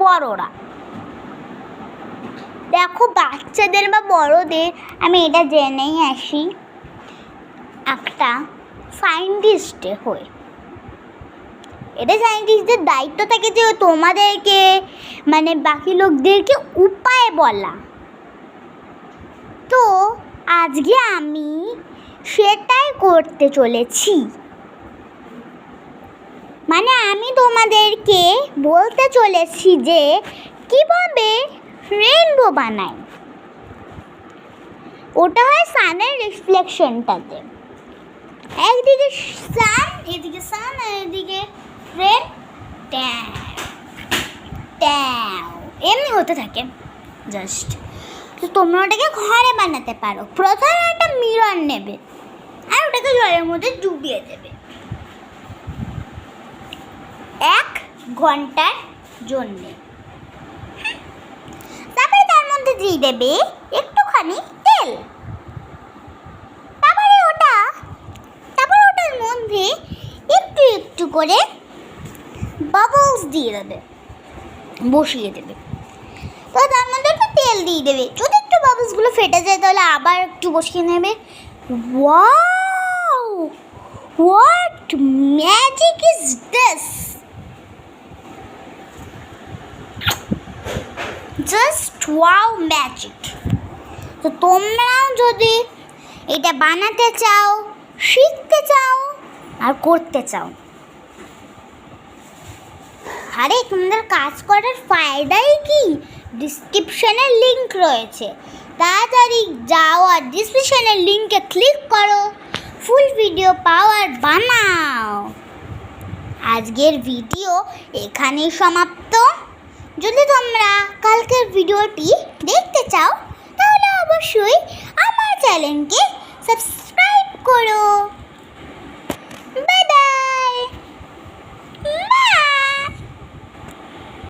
বড়রা। দেখো বাচ্চাদের বা বড়দের আমি এটা জেনেই আসি, একটা সায়েন্টিস্টে হয়ে এটা সায়েন্টিস্টদের দায়িত্ব থাকে যে তোমাদেরকে মানে বাকি লোকদেরকে উপায় বলা। তো আজকে আমি সেটাই করতে চলেছি। মানে আমি তোমাদেরকে বলতে চলেছি যে কিভাবে রেইনবো বানায়। ওটা হয় সানের রিফ্লেকশনটাতে, একদিকে সান, এদিকে সান, আর এদিকে রেন, এমনি হতে থাকে জাস্ট। তো তোমরা ওটাকে ঘরে বানাতে পারো। প্রথমে একটা মিরর নেবে আর ওটাকে জলের মধ্যে ডুবিয়ে দেবে 1 ঘন্টার জন্যে। তারপরে তার মধ্যে দিয়ে দেবে একটুখানি তেল। তারপরে ওটার মধ্যে একটু একটু করে বাবলস দিয়ে দেবে, বসিয়ে দেবে। তো তার মধ্যে একটু তেল দিয়ে দেবে, যদি একটু বাবলসগুলো ফেটে যায় তাহলে আবার একটু বসিয়ে নেবে। Wow, what magic is this! Just wow magic. তো তোমরাও যদি এটা বানাতে চাও, শিখতে চাও আর করতে চাও, আরে তোমাদের কাজ করার ফায়দাই কি? ডিসক্রিপশনের লিংক রয়েছে, তাড়াতাড়ি যাও আর ডিসক্রিপশনের লিংকে ক্লিক করো, ফুল ভিডিও পাও আর বানাও। আজকের ভিডিও এখানেই সমাপ্ত। যদি তোমরা কালকের ভিডিওটি দেখতে চাও তাহলে অবশ্যই আমার চ্যানেলকে সাবস্ক্রাইব করো।